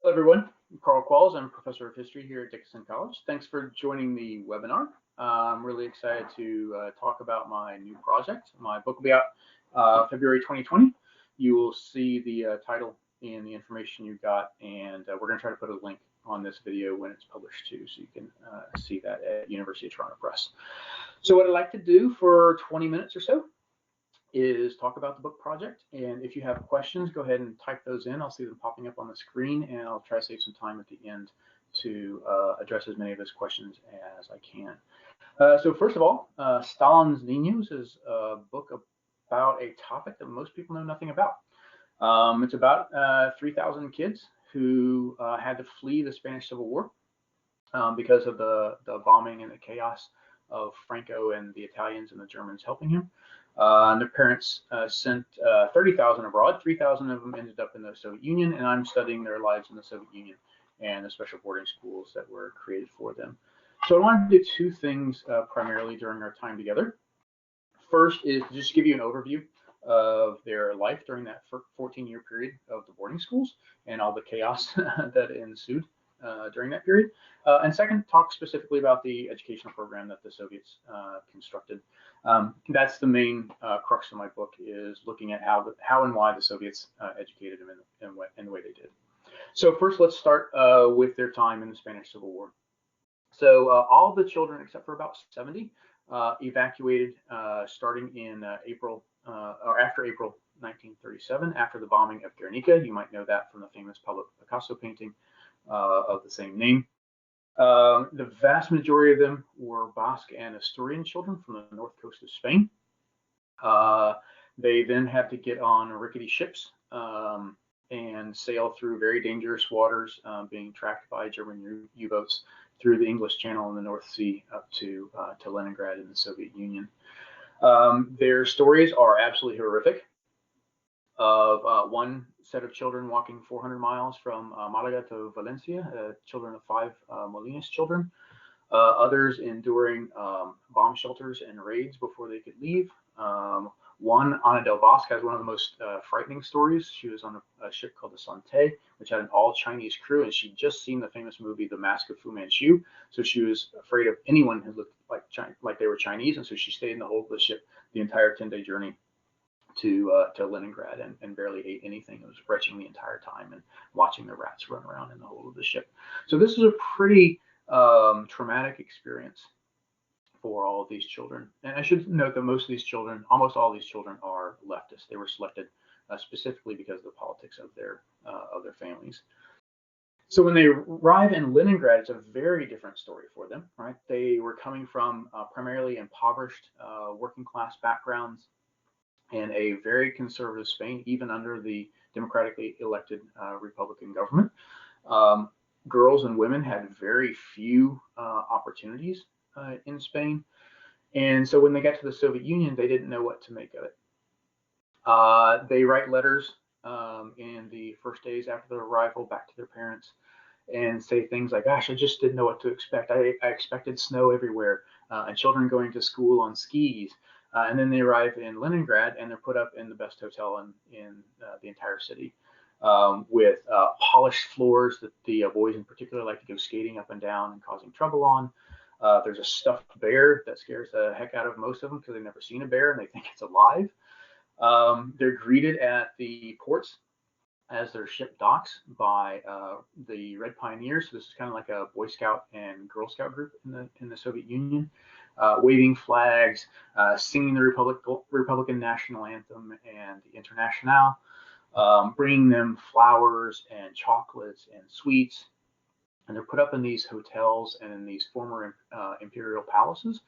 Hello, everyone. I'm Karl Qualls. I'm a professor of history here at Dickinson College. Thanks for joining the webinar. I'm really excited to talk about my new project. My book will be out February 2020. You will see the title in the information you got, and we're going to try to put a link on this video when it's published too, so you can see that at University of Toronto Press. So what I'd like to do for 20 minutes or so is talk about the book project, and if you have questions, go ahead and type those in. I'll see them popping up on the screen, and I'll try to save some time at the end to address as many of those questions as I can. So first of all, Stalin's Niños is a book about a topic that most people know nothing about. It's about 3,000 kids who had to flee the Spanish Civil War because of the bombing and the chaos of Franco and the Italians and the Germans helping him. And their parents sent 30,000 abroad. 3,000 of them ended up in the Soviet Union, and I'm studying their lives in the Soviet Union and the special boarding schools that were created for them. So I wanted to do two things primarily during our time together. First is to just give you an overview of their life during that 14-year period of the boarding schools and all the chaos that ensued during that period. And second, talk specifically about the educational program that the Soviets constructed. That's the main crux of my book, is looking at how and why the Soviets educated them in the way they did. So first, let's start with their time in the Spanish Civil War. So all the children, except for about 70, evacuated starting in April or after April 1937, after the bombing of Guernica. You might know that from the famous Pablo Picasso painting of the same name. The vast majority of them were Basque and Asturian children from the north coast of Spain. They then had to get on rickety ships and sail through very dangerous waters, being tracked by German U-boats through the English Channel and the North Sea up to Leningrad in the Soviet Union. Their stories are absolutely horrific. Of one set of children walking 400 miles from Malaga to Valencia, children of 5 Molinas children. Others enduring bomb shelters and raids before they could leave. One, Ana del Bosque, has one of the most frightening stories. She was on a ship called the Santé, which had an all-Chinese crew, and she'd just seen the famous movie The Mask of Fu Manchu, so she was afraid of anyone who looked like they were Chinese, and so she stayed in the hold of the ship the entire 10-day journey to Leningrad and barely ate anything. It was retching the entire time and watching the rats run around in the hold of the ship. So this is a pretty traumatic experience for all of these children. And I should note that most of these children, almost all of these children, are leftists. They were selected specifically because of the politics of their families. So when they arrive in Leningrad, it's a very different story for them, right? They were coming from primarily impoverished working class backgrounds and a very conservative Spain, even under the democratically elected Republican government. Girls and women had very few opportunities in Spain. And so when they got to the Soviet Union, they didn't know what to make of it. They write letters in the first days after their arrival back to their parents and say things like, gosh, I just didn't know what to expect. I expected snow everywhere and children going to school on skis. And then they arrive in Leningrad, and they're put up in the best hotel in the entire city, with polished floors that the boys in particular like to go skating up and down and causing trouble on. There's a stuffed bear that scares the heck out of most of them because they've never seen a bear and they think it's alive. They're greeted at the ports as their ship docks by the Red Pioneers. So this is kind of like a Boy Scout and Girl Scout group in the Soviet Union. Waving flags, singing the Republican national anthem and the Internationale, bringing them flowers and chocolates and sweets. And they're put up in these hotels and in these former imperial palaces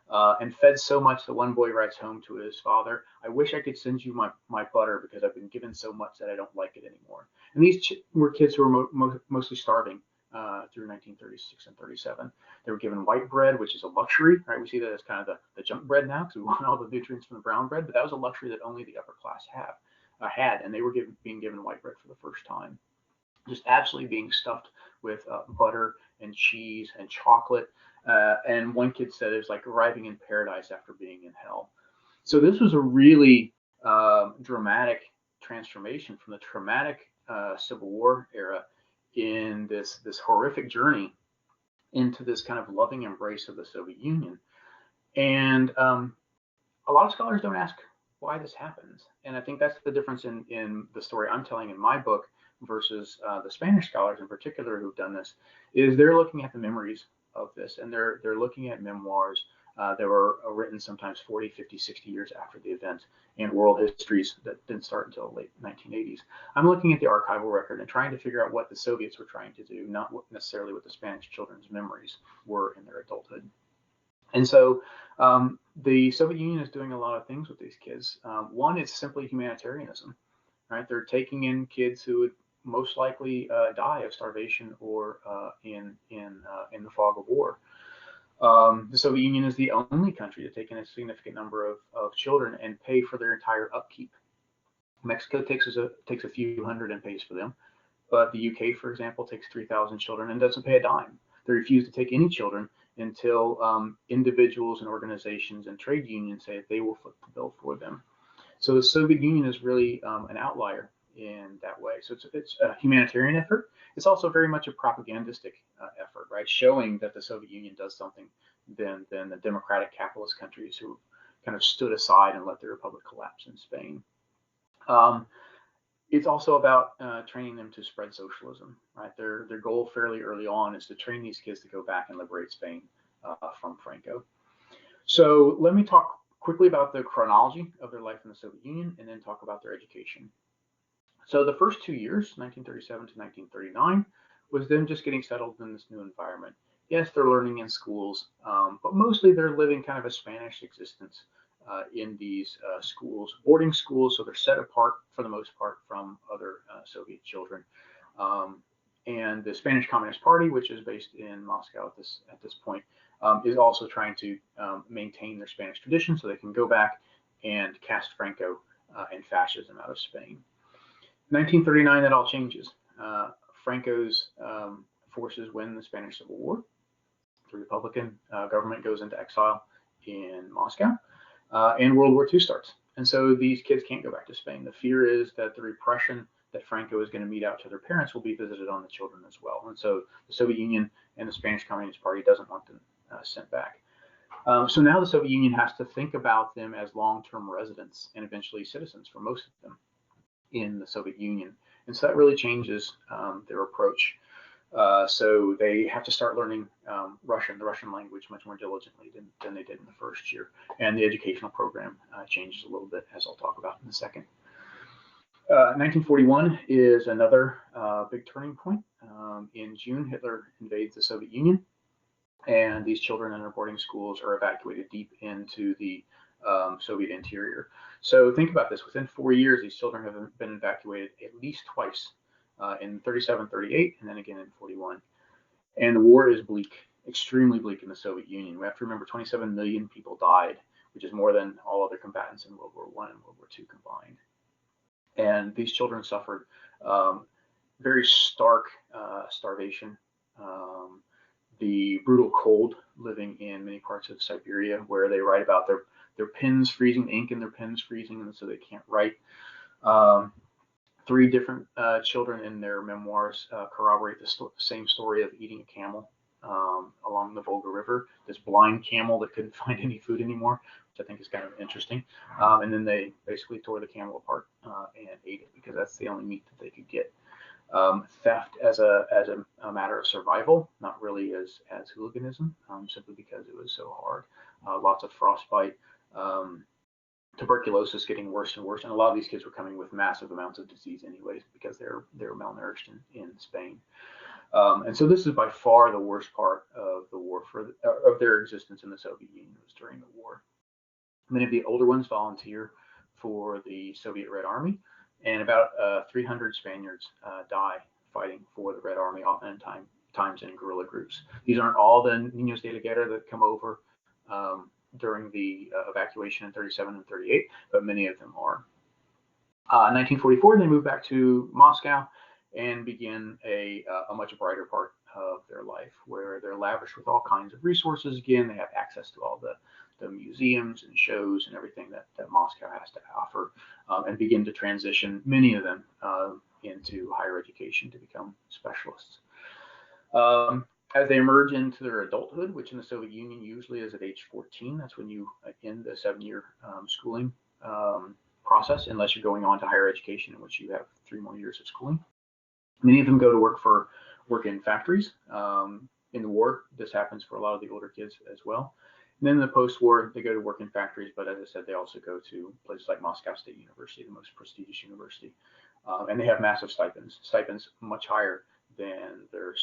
and fed so much that one boy writes home to his father, I wish I could send you my butter because I've been given so much that I don't like it anymore. And these were kids who were mostly starving through 1936 and 37. They were given white bread, which is a luxury, right? We see that as kind of the junk bread now because we want all the nutrients from the brown bread, but that was a luxury that only the upper class had, and they were being given white bread for the first time. Just absolutely being stuffed with butter and cheese and chocolate. And one kid said it was like arriving in paradise after being in hell. So this was a really dramatic transformation from the traumatic Civil War era in this horrific journey into this kind of loving embrace of the Soviet Union. And a lot of scholars don't ask why this happens. And I think that's the difference in the story I'm telling in my book versus the Spanish scholars in particular who've done this, is they're looking at the memories of this, and they're looking at memoirs that were written sometimes 40, 50, 60 years after the event, and oral histories that didn't start until the late 1980s. I'm looking at the archival record and trying to figure out what the Soviets were trying to do, not necessarily what the Spanish children's memories were in their adulthood. And so the Soviet Union is doing a lot of things with these kids. One is simply humanitarianism, right? They're taking in kids who would most likely die of starvation or in the fog of war. The Soviet Union is the only country to take in a significant number of children and pay for their entire upkeep. Mexico takes a few hundred and pays for them, but the UK, for example, takes 3,000 children and doesn't pay a dime. They refuse to take any children until individuals and organizations and trade unions say that they will foot the bill for them. So the Soviet Union is really an outlier in that way. So it's a humanitarian effort. It's also very much a propagandistic effort, right? Showing that the Soviet Union does something than the democratic capitalist countries who kind of stood aside and let the republic collapse in Spain. It's also about training them to spread socialism, right? Their goal fairly early on is to train these kids to go back and liberate Spain from Franco. So let me talk quickly about the chronology of their life in the Soviet Union and then talk about their education. So the first 2 years, 1937 to 1939, was them just getting settled in this new environment. Yes, they're learning in schools, but mostly they're living kind of a Spanish existence in these schools, boarding schools, so they're set apart for the most part from other Soviet children. And the Spanish Communist Party, which is based in Moscow at this point, is also trying to maintain their Spanish tradition so they can go back and cast Franco and fascism out of Spain. 1939, that all changes. Franco's forces win the Spanish Civil War. The Republican government goes into exile in Moscow, and World War II starts. And so these kids can't go back to Spain. The fear is that the repression that Franco is going to mete out to their parents will be visited on the children as well. And so the Soviet Union and the Spanish Communist Party doesn't want them sent back. So now the Soviet Union has to think about them as long-term residents and eventually citizens for most of them in the Soviet Union. And so that really changes their approach. So they have to start learning Russian, the Russian language, much more diligently than they did in the first year. And the educational program changes a little bit, as I'll talk about in a second. 1941 is another big turning point. In June, Hitler invades the Soviet Union, and these children in their boarding schools are evacuated deep into the Soviet interior. So think about this. Within 4 years, these children have been evacuated at least twice, in 37, 38, and then again in 41. And the war is bleak, extremely bleak in the Soviet Union. We have to remember 27 million people died, which is more than all other combatants in World War I and World War II combined. And these children suffered very stark starvation, the brutal cold, living in many parts of Siberia, where they write about their pens freezing, the ink in their pens freezing, and so they can't write. 3 different children in their memoirs corroborate the same story of eating a camel along the Volga River, this blind camel that couldn't find any food anymore, which I think is kind of interesting. And then they basically tore the camel apart and ate it because that's the only meat that they could get. Theft as a matter of survival, not really as hooliganism, simply because it was so hard. Lots of frostbite, tuberculosis getting worse and worse, and a lot of these kids were coming with massive amounts of disease anyways because they were malnourished in Spain. And so this is by far the worst part of the war of their existence in the Soviet Union was during the war. Many of the older ones volunteer for the Soviet Red Army, and about 300 Spaniards die fighting for the Red Army, oftentimes in guerrilla groups. These aren't all the Niños de la Guerra that come over during the evacuation in 37 and 38, but many of them are. 1944, they move back to Moscow and begin a much brighter part of their life, where they're lavished with all kinds of resources. Again, they have access to all the museums and shows and everything that Moscow has to offer, and begin to transition, many of them, into higher education to become specialists. As they emerge into their adulthood, which in the Soviet Union usually is at age 14, that's when you end the 7-year schooling process, unless you're going on to higher education, in which you have 3 more years of schooling. Many of them go to work in factories. In the war, this happens for a lot of the older kids as well. And then in the post-war, they go to work in factories, but as I said, they also go to places like Moscow State University, the most prestigious university, and they have massive stipends much higher than their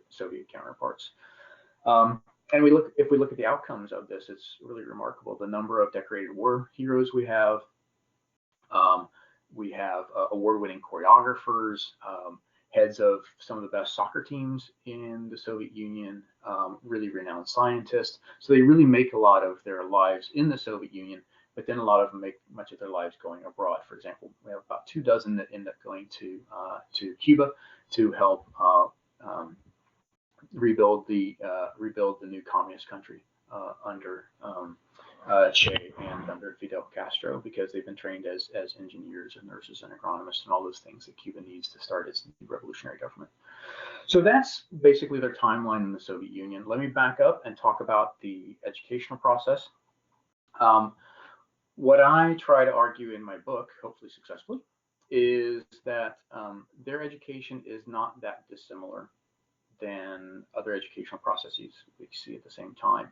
Soviet counterparts. And if we look at the outcomes of this, it's really remarkable. The number of decorated war heroes we have award-winning choreographers, heads of some of the best soccer teams in the Soviet Union, really renowned scientists. So they really make a lot of their lives in the Soviet Union, but then a lot of them make much of their lives going abroad. For example, we have about 24 that end up going to Cuba to help rebuild the new communist country under Che and under Fidel Castro, because they've been trained as engineers and nurses and agronomists and all those things that Cuba needs to start its revolutionary government. So that's basically their timeline in the Soviet Union. Let me back up and talk about the educational process. What I try to argue in my book, hopefully successfully, is that their education is not that dissimilar than other educational processes we see at the same time.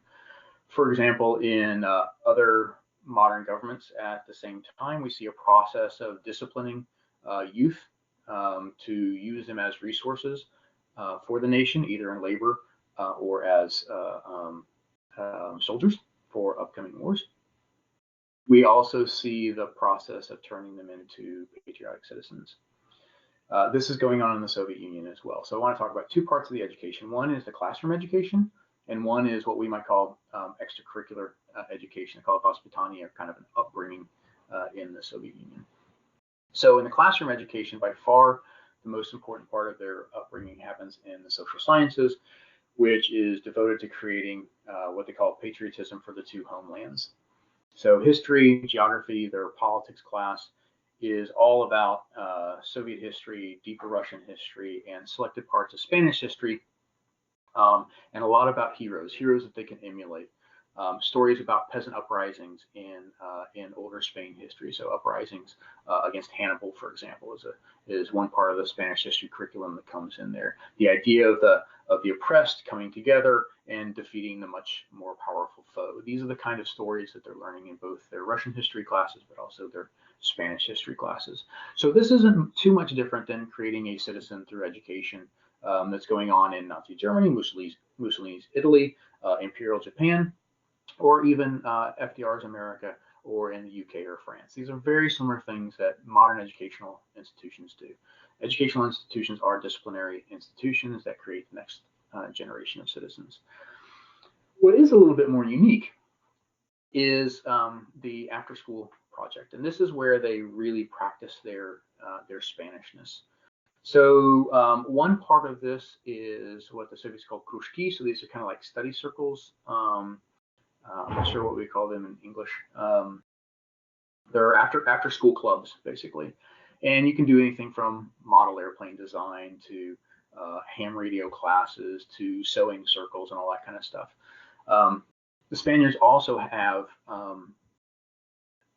For example, in other modern governments at the same time, we see a process of disciplining youth to use them as resources for the nation, either in labor or as soldiers for upcoming wars. We also see the process of turning them into patriotic citizens. This is going on in the Soviet Union as well. So I want to talk about 2 parts of the education. One is the classroom education, and one is what we might call extracurricular education, called vaspitание, kind of an upbringing in the Soviet Union. So in the classroom education, by far the most important part of their upbringing happens in the social sciences, which is devoted to creating what they call patriotism for the 2 homelands. So history, geography, their politics class is all about Soviet history, deeper Russian history, and selected parts of Spanish history, and a lot about heroes that they can emulate. Stories about peasant uprisings in older Spain history. So uprisings against Hannibal, for example, is one part of the Spanish history curriculum that comes in there. The idea of the oppressed coming together and defeating the much more powerful foe. These are the kind of stories that they're learning in both their Russian history classes, but also their Spanish history classes. So this isn't too much different than creating a citizen through education that's going on in Nazi Germany, Mussolini's Italy, Imperial Japan, or even FDR's America, or in the UK or France. These are very similar things that modern educational institutions do. Educational institutions are disciplinary institutions that create the next generation of citizens. What is a little bit more unique is the after-school project, and this is where they really practice their Spanishness. So one part of this is what the Soviets call krужки. So these are kind of like study circles. I'm not sure what we call them in English. They're after school clubs, basically. And you can do anything from model airplane design to ham radio classes to sewing circles and all that kind of stuff. The Spaniards also have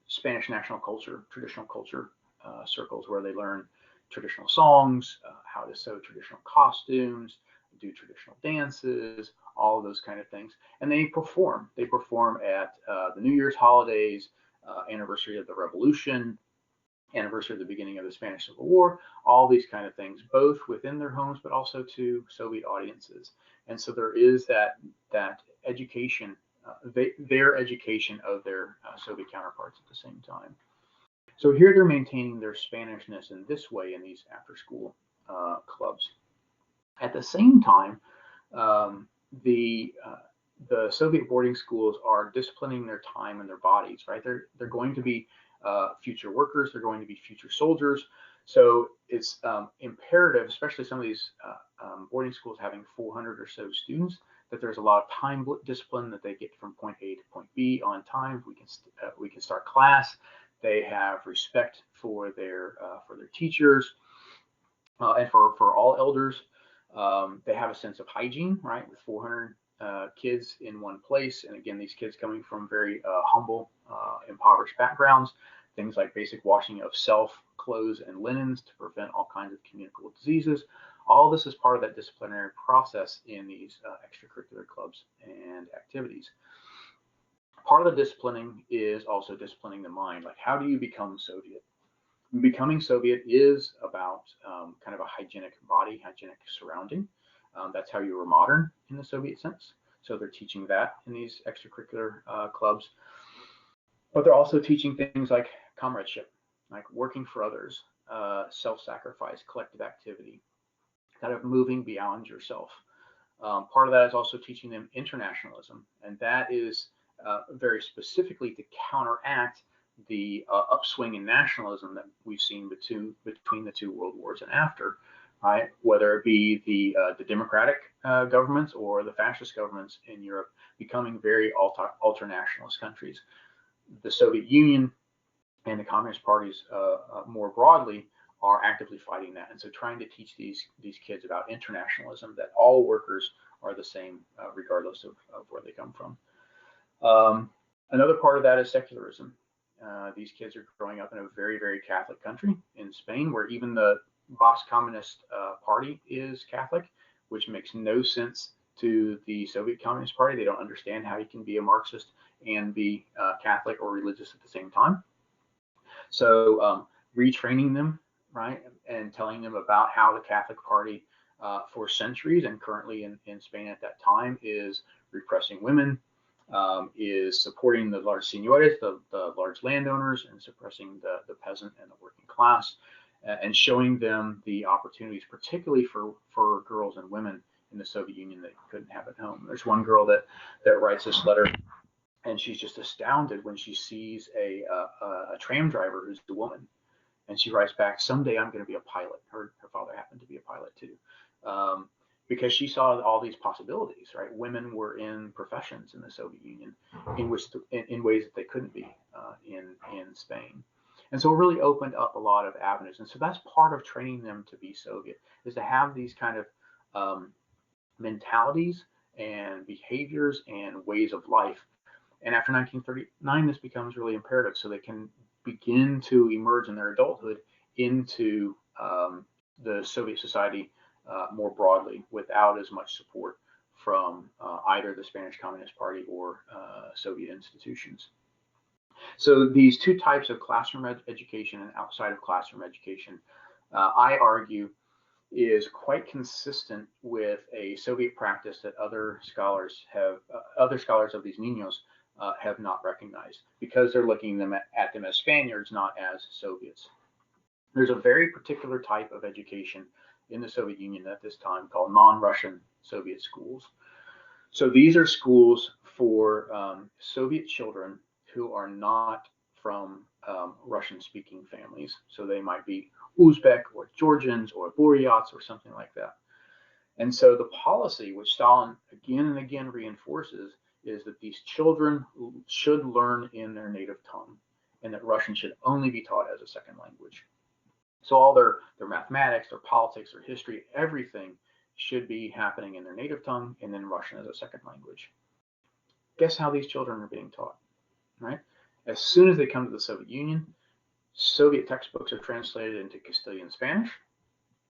Spanish national culture, traditional culture circles where they learn traditional songs, how to sew traditional costumes, do traditional dances, all of those kind of things. And they perform. They perform at the New Year's holidays, anniversary of the Revolution, anniversary of the beginning of the Spanish Civil War, all these kind of things, both within their homes, but also to Soviet audiences. And so there is that education, their education of their Soviet counterparts at the same time. So here they're maintaining their Spanishness in this way in these after-school clubs. At the same time, the Soviet boarding schools are disciplining their time and their bodies, right? They're going to be future workers. They're going to be future soldiers. So it's imperative, especially some of these boarding schools having 400 or so students, that there's a lot of time discipline, that they get from point A to point B on time. We can start class. They have respect for their teachers. And for all elders, they have a sense of hygiene, right? With 400 kids in one place. And again, these kids coming from very humble, impoverished backgrounds, things like basic washing of self, clothes, and linens to prevent all kinds of communicable diseases. All this is part of that disciplinary process in these extracurricular clubs and activities. Part of the disciplining is also disciplining the mind. Like, how do you become Soviet? Becoming Soviet is about kind of a hygienic body, hygienic surrounding. That's how you were modern in the Soviet sense. So they're teaching that in these extracurricular clubs. But they're also teaching things like comradeship, like working for others, self-sacrifice, collective activity, kind of moving beyond yourself. Part of that is also teaching them internationalism, and that is very specifically to counteract the upswing in nationalism that we've seen between the two world wars and after, right? Whether it be the democratic governments or the fascist governments in Europe becoming very ultra-nationalist countries. The Soviet Union and the communist parties more broadly are actively fighting that. And so trying to teach these kids about internationalism, that all workers are the same regardless of where they come from. Another part of that is secularism. These kids are growing up in a very, very Catholic country in Spain, where even the Basque Communist Party is Catholic, which makes no sense to the Soviet Communist Party. They don't understand how you can be a Marxist and be Catholic or religious at the same time. So retraining them, right, and telling them about how the Catholic Party for centuries and currently in Spain at that time is repressing women, is supporting the large señores, the large landowners, and suppressing the peasant and the working class, and showing them the opportunities, particularly for girls and women in the Soviet Union that couldn't have at home. There's one girl that writes this letter, and she's just astounded when she sees a tram driver who's a woman. And she writes back, "Someday I'm going to be a pilot." Her father happened to be a pilot too. Because she saw all these possibilities, right? Women were in professions in the Soviet Union in ways that they couldn't be in Spain. And so it really opened up a lot of avenues. And so that's part of training them to be Soviet, is to have these kind of mentalities and behaviors and ways of life. And after 1939, this becomes really imperative, so they can begin to emerge in their adulthood into the Soviet society more broadly, without as much support from either the Spanish Communist Party or Soviet institutions. So these two types of classroom education and outside of classroom education, I argue, is quite consistent with a Soviet practice that other scholars of these Niños have not recognized, because they're looking at them as Spaniards, not as Soviets. There's a very particular type of education in the Soviet Union at this time called non-Russian Soviet schools. So these are schools for Soviet children who are not from Russian-speaking families. So they might be Uzbek or Georgians or Buryats or something like that. And so the policy, which Stalin again and again reinforces, is that these children should learn in their native tongue, and that Russian should only be taught as a second language. So all their mathematics, their politics, their history, everything should be happening in their native tongue, and then Russian as a second language. Guess how these children are being taught, right? As soon as they come to the Soviet Union, Soviet textbooks are translated into Castilian Spanish,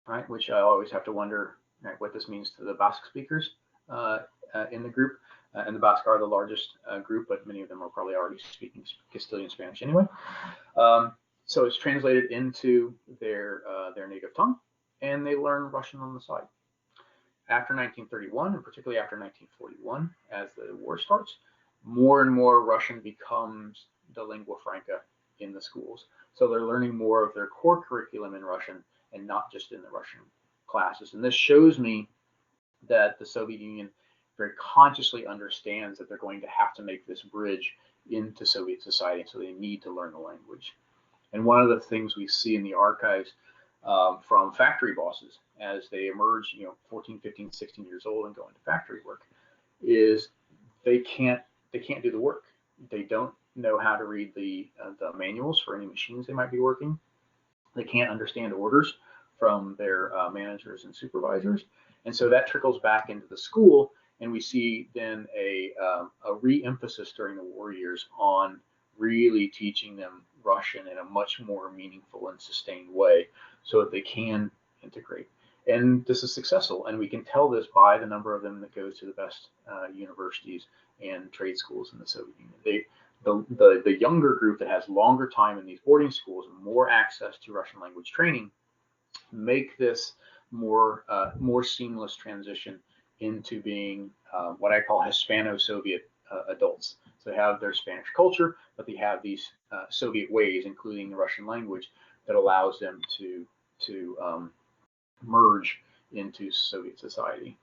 right? Which I always have to wonder, right, what this means to the Basque speakers in the group. And the Basque are the largest group, but many of them are probably already speaking Castilian Spanish anyway. So it's translated into their native tongue, and they learn Russian on the side. After 1931, and particularly after 1941, as the war starts, more and more Russian becomes the lingua franca in the schools. So they're learning more of their core curriculum in Russian and not just in the Russian classes. And this shows me that the Soviet Union very consciously understands that they're going to have to make this bridge into Soviet society, so they need to learn the language. And one of the things we see in the archives from factory bosses as they emerge, 14, 15, 16 years old and go into factory work, is they can't do the work. They don't know how to read the manuals for any machines they might be working. They can't understand orders from their managers and supervisors. And so that trickles back into the school, and we see then a re-emphasis during the war years on really teaching them Russian in a much more meaningful and sustained way so that they can integrate. And this is successful, and we can tell this by the number of them that goes to the best universities and trade schools in the Soviet Union. The younger group that has longer time in these boarding schools, more access to Russian language training, make this more seamless transition into being what I call Hispano-Soviet adults. So they have their Spanish culture, but they have these Soviet ways, including the Russian language, that allows them to merge into Soviet society.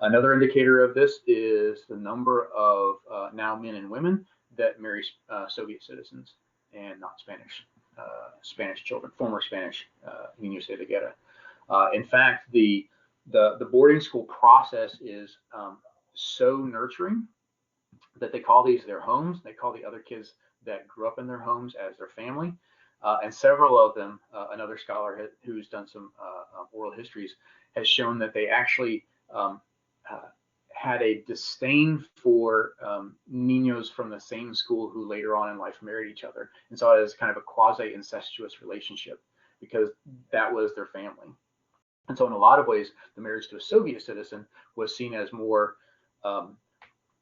Another indicator of this is the number of now men and women that marry Soviet citizens and not Spanish children, former Spanish Niños de guerra. In fact, the boarding school process is so nurturing that they call these their homes. They call the other kids that grew up in their homes as their family. And several of them, another scholar who's done some oral histories, has shown that they actually had a disdain for niños from the same school who later on in life married each other, and saw it as kind of a quasi-incestuous relationship because that was their family. And so in a lot of ways, the marriage to a Soviet citizen was seen as more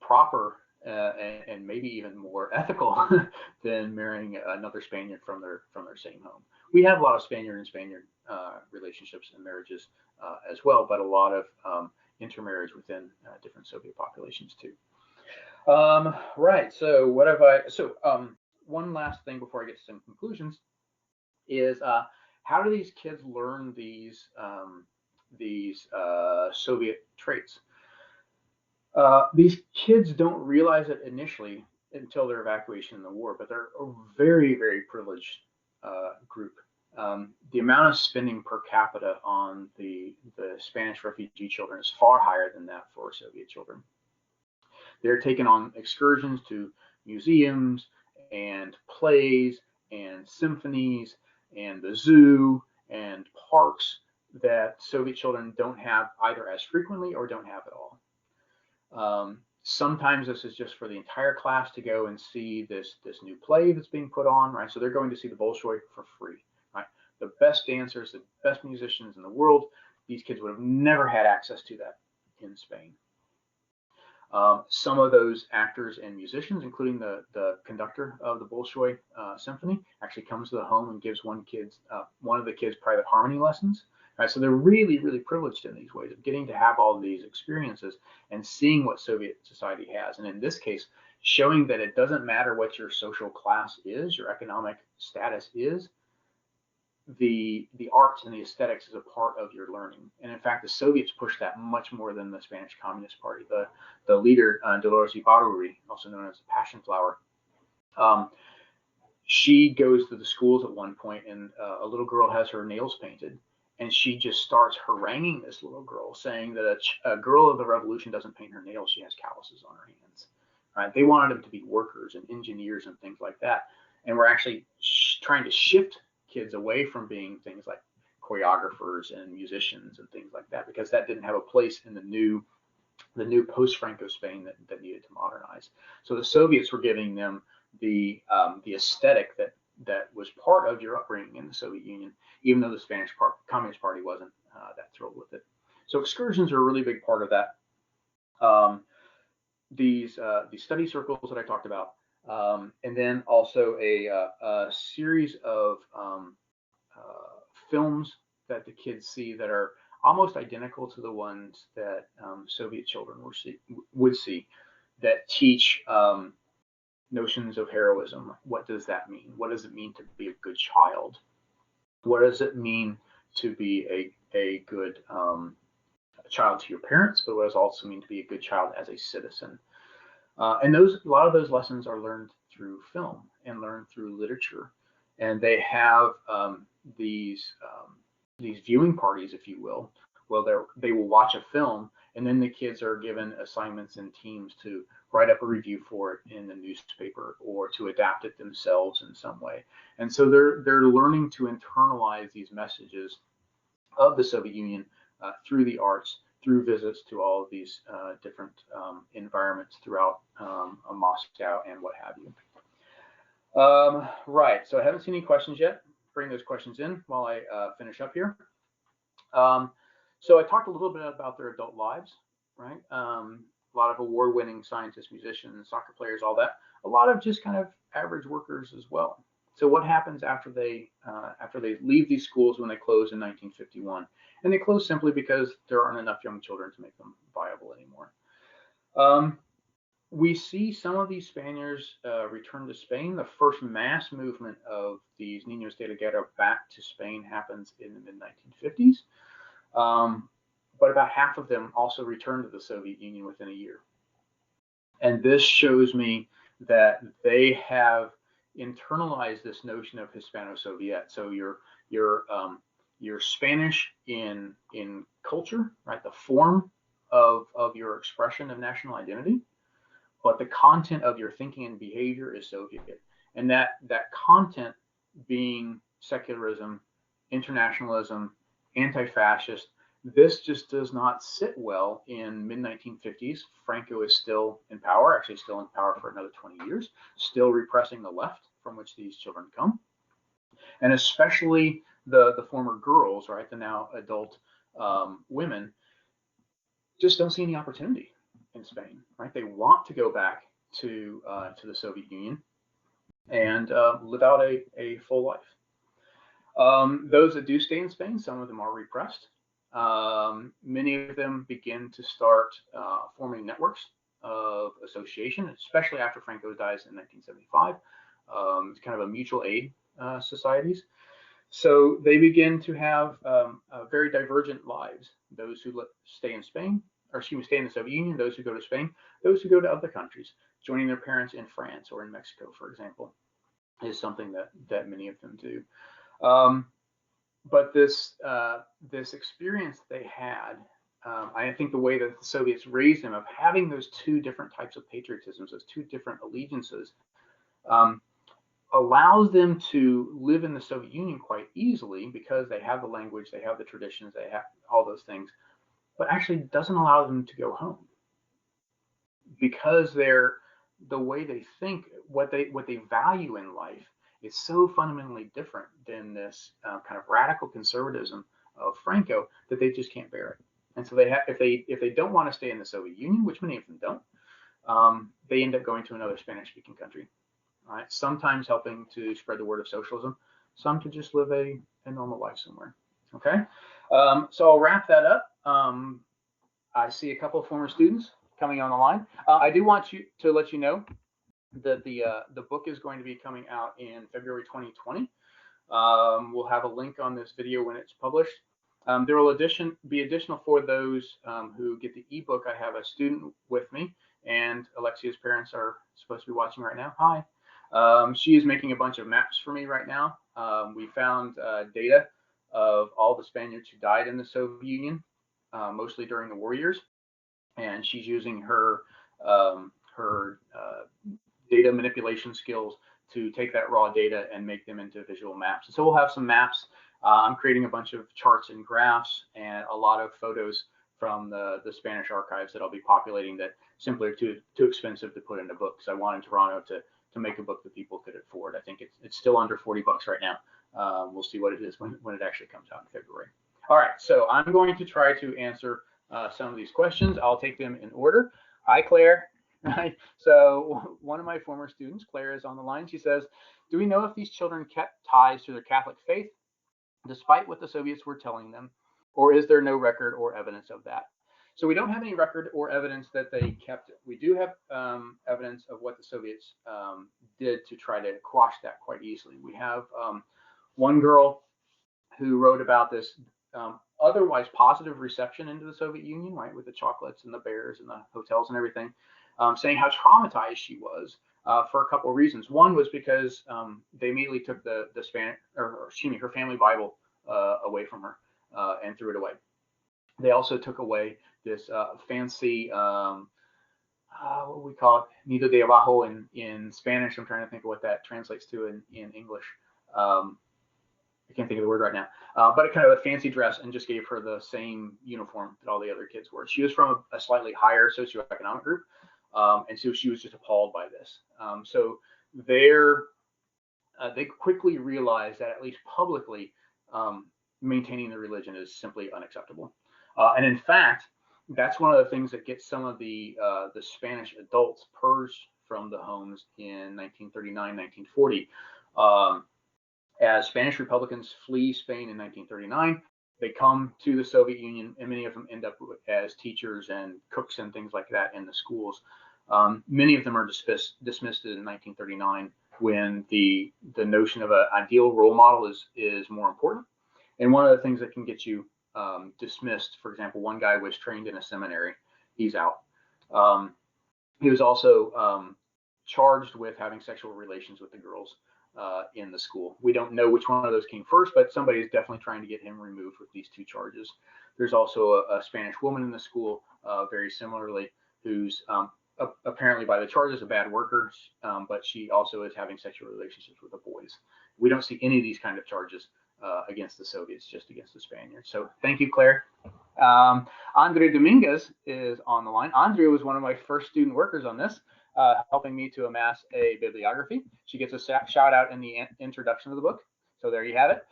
proper and maybe even more ethical than marrying another Spaniard from their same home. We have a lot of Spaniard and Spaniard relationships and marriages as well, but a lot of intermarriage within different Soviet populations too. Right. So what have I? So one last thing before I get to some conclusions is how do these kids learn these Soviet traits? These kids don't realize it initially until their evacuation in the war, but they're a very, very privileged group. The amount of spending per capita on the Spanish refugee children is far higher than that for Soviet children. They're taken on excursions to museums and plays and symphonies and the zoo and parks that Soviet children don't have either as frequently or don't have at all. Sometimes this is just for the entire class to go and see this new play that's being put on, right? So they're going to see the Bolshoi for free, right? The best dancers, the best musicians in the world, these kids would have never had access to that in Spain. Some of those actors and musicians, including the conductor of the Bolshoi symphony, actually comes to the home and gives one of the kids private harmony lessons. Right, so they're really, really privileged in these ways of getting to have all of these experiences and seeing what Soviet society has. And in this case, showing that it doesn't matter what your social class is, your economic status is, the art and the aesthetics is a part of your learning. And in fact, the Soviets pushed that much more than the Spanish Communist Party. The leader, Dolores Ibarruri, also known as the Passion Flower, she goes to the schools at one point, and a little girl has her nails painted. And she just starts haranguing this little girl, saying that a girl of the revolution doesn't paint her nails, she has calluses on her hands. Right? They wanted them to be workers and engineers and things like that. And we're actually trying to shift kids away from being things like choreographers and musicians and things like that, because that didn't have a place in the new post-Franco Spain that needed to modernize. So the Soviets were giving them the aesthetic that was part of your upbringing in the Soviet Union, even though the Spanish Communist Party wasn't that thrilled with it. So excursions are a really big part of that. These study circles that I talked about, and then also a series of films that the kids see that are almost identical to the ones that Soviet children would see, that teach notions of heroism. What does that mean? What does it mean to be a good child? What does it mean to be a good child to your parents, but what does it also mean to be a good child as a citizen? And a lot of those lessons are learned through film and learned through literature. And they have these viewing parties, if you will, where they will watch a film, and then the kids are given assignments in teams to write up a review for it in the newspaper or to adapt it themselves in some way. And so they're learning to internalize these messages of the Soviet Union through the arts, through visits to all of these different environments throughout Moscow and what have you. Right, so I haven't seen any questions yet. Bring those questions in while I finish up here. So I talked a little bit about their adult lives, right? A lot of award-winning scientists, musicians, soccer players, all that. A lot of just kind of average workers as well. So what happens after they leave these schools when they close in 1951? And they close simply because there aren't enough young children to make them viable anymore. We see some of these Spaniards return to Spain. The first mass movement of these Niños de la Guerra back to Spain happens in the mid-1950s. But about half of them also returned to the Soviet Union within a year. And this shows me that they have internalized this notion of Hispano-Soviet. So you're Spanish in culture, right? The form of your expression of national identity, but the content of your thinking and behavior is Soviet. And that content being secularism, internationalism, anti-fascist, this just does not sit well in mid-1950s. Franco is still in power, actually still in power for another 20 years, still repressing the left from which these children come. And especially the former girls, right, the now adult women, just don't see any opportunity in Spain, right? They want to go back to the Soviet Union and live out a full life. Those that do stay in Spain, some of them are repressed. Many of them begin to start forming networks of association, especially after Franco dies in 1975. It's kind of a mutual aid societies. So they begin to have very divergent lives. Those who stay in Spain, or excuse me, stay in the Soviet Union, those who go to Spain, those who go to other countries, joining their parents in France or in Mexico, for example, is something that many of them do. But this experience they had, I think the way that the Soviets raised them of having those two different types of patriotisms, those two different allegiances, allows them to live in the Soviet Union quite easily because they have the language, they have the traditions, they have all those things, but actually doesn't allow them to go home because the way they think, what they value in life is so fundamentally different than this kind of radical conservatism of Franco that they just can't bear it. And so if they don't want to stay in the Soviet Union, which many of them don't, they end up going to another Spanish-speaking country. Right? Sometimes helping to spread the word of socialism, some to just live a normal life somewhere. Okay, so I'll wrap that up. I see a couple of former students coming on the line. I do want to let you know that the book is going to be coming out in February 2020. We'll have a link on this video when it's published. There will be additional for those who get the ebook. I have a student with me, and Alexia's parents are supposed to be watching right now. Hi. She is making a bunch of maps for me right now. We found data of all the Spaniards who died in the Soviet Union, mostly during the war years, and she's using her data manipulation skills to take that raw data and make them into visual maps. So we'll have some maps. I'm creating a bunch of charts and graphs and a lot of photos from the Spanish archives that I'll be populating that simply are too expensive to put in a book. So I want in Toronto to make a book that people could afford. I think it's still under $40 right now. We'll see what it is when it actually comes out in February. All right, so I'm going to try to answer some of these questions. I'll take them in order. Hi, Claire. Right. So one of my former students, Claire, is on the line. She says, do we know if these children kept ties to their Catholic faith despite what the Soviets were telling them, or is there no record or evidence of that? So we don't have any record or evidence that they kept it. We do have evidence of what the Soviets did to try to quash that quite easily. We have one girl who wrote about this otherwise positive reception into the Soviet Union, right, with the chocolates and the bears and the hotels and everything, saying how traumatized she was for a couple of reasons. One was because they immediately took the Spanish, or excuse me, her family Bible away from her and threw it away. They also took away this fancy, what do we call it, nido de abajo in Spanish. I'm trying to think of what that translates to in English. I can't think of the word right now, but a kind of a fancy dress, and just gave her the same uniform that all the other kids wore. She was from a slightly higher socioeconomic group, and so she was just appalled by this. So they quickly realized that, at least publicly, maintaining the religion is simply unacceptable. And in fact, that's one of the things that gets some of the Spanish adults purged from the homes in 1939, 1940. As Spanish Republicans flee Spain in 1939, they come to the Soviet Union, and many of them end up as teachers and cooks and things like that in the schools. Many of them are dismissed in 1939, when the notion of an ideal role model is more important. And one of the things that can get you dismissed, for example, one guy was trained in a seminary, he's out. He was also charged with having sexual relations with the girls in the school. We don't know which one of those came first, but somebody is definitely trying to get him removed with these two charges. There's also a Spanish woman in the school, very similarly, who's apparently by the charges a bad worker, but she also is having sexual relationships with the boys. We don't see any of these kind of charges against the Soviets, just against the Spaniards. So thank you, Claire. Andre Dominguez is on the line. Andre was one of my first student workers on this, helping me to amass a bibliography. She gets a shout out in the introduction of the book. So there you have it.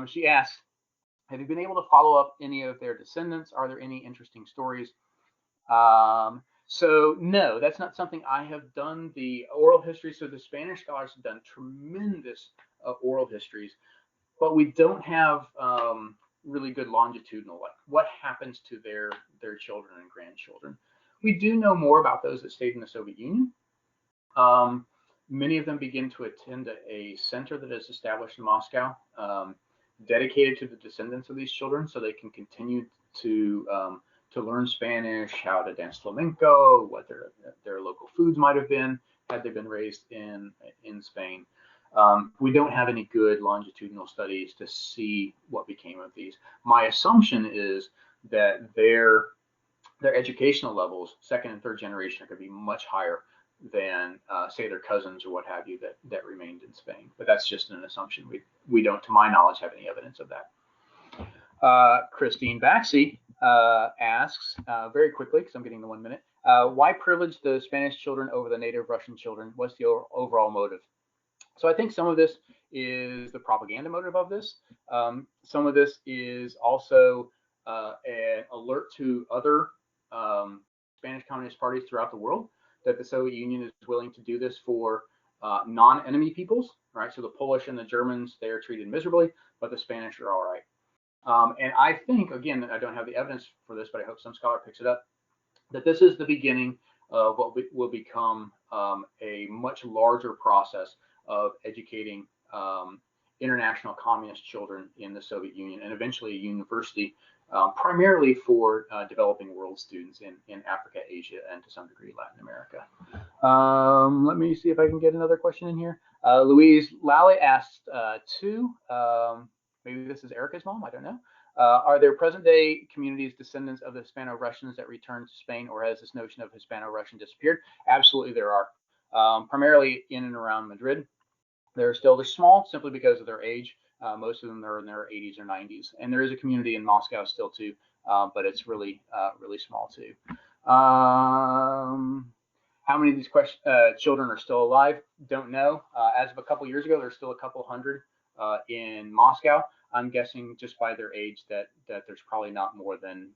She asks, have you been able to follow up any of their descendants? Are there any interesting stories? So no, that's not something I have done. The oral history, so the Spanish scholars have done tremendous oral histories, but we don't have really good longitudinal, like what happens to their children and grandchildren. We do know more about those that stayed in the Soviet Union. Many of them begin to attend a center that is established in Moscow, dedicated to the descendants of these children, so they can continue to learn Spanish, how to dance flamenco, what their local foods might have been had they been raised in Spain. We don't have any good longitudinal studies to see what became of these. My assumption is that their educational levels, second and third generation, are going to be much higher than, say, their cousins or what have you that remained in Spain. But that's just an assumption. We don't, to my knowledge, have any evidence of that. Christine Baxi asks, very quickly, because I'm getting the 1 minute, why privilege the Spanish children over the native Russian children? What's the overall motive? So I think some of this is the propaganda motive of this. Some of this is also an alert to other Spanish communist parties throughout the world that the Soviet Union is willing to do this for non-enemy peoples, right? So the Polish and the Germans, they are treated miserably, but the Spanish are all right. And I think, again, I don't have the evidence for this, but I hope some scholar picks it up, that this is the beginning of what will become a much larger process of educating international communist children in the Soviet Union, and eventually a university, primarily for developing world students in Africa, Asia, and to some degree Latin America. Let me see if I can get another question in here. Louise Lally asked two, maybe this is Erica's mom, I don't know. Are there present-day communities descendants of the Hispano-Russians that returned to Spain, or has this notion of Hispano-Russian disappeared? Absolutely, there are. Primarily in and around Madrid. They're small simply because of their age. Most of them are in their 80s or 90s, and there is a community in Moscow still too, but it's really small too. How many of these children are still alive? Don't know. As of a couple years ago, there's still a couple hundred in Moscow. I'm guessing just by their age that there's probably not more than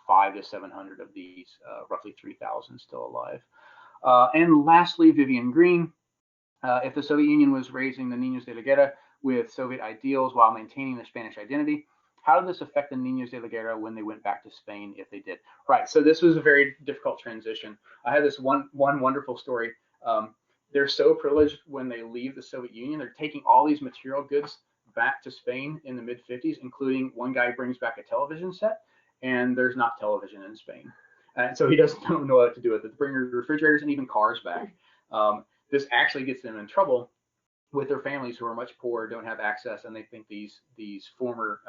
500 to 700 of these, roughly 3,000 still alive. And lastly, Vivian Green. If the Soviet Union was raising the Niños de la Guerra with Soviet ideals while maintaining their Spanish identity, how did this affect the Niños de la Guerra when they went back to Spain, if they did? Right, so this was a very difficult transition. I had this one wonderful story. They're so privileged when they leave the Soviet Union. They're taking all these material goods back to Spain in the mid-50s, including one guy brings back a television set, and there's not television in Spain. And so he don't know what to do with it. They bring refrigerators and even cars back. This actually gets them in trouble with their families who are much poorer, don't have access, and they think these former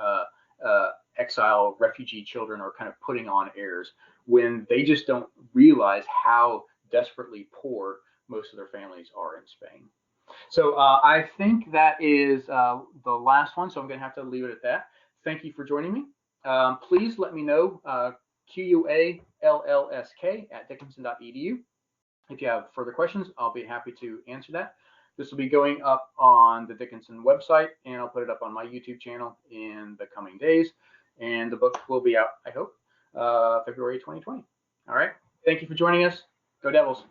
exile refugee children are kind of putting on airs, when they just don't realize how desperately poor most of their families are in Spain. So I think that is the last one, so I'm going to have to leave it at that. Thank you for joining me. Please let me know, QUALLSK@dickinson.edu. If you have further questions, I'll be happy to answer that. This will be going up on the Dickinson website, and I'll put it up on my YouTube channel in the coming days. And the book will be out, I hope, February 2020. All right. Thank you for joining us. Go Devils.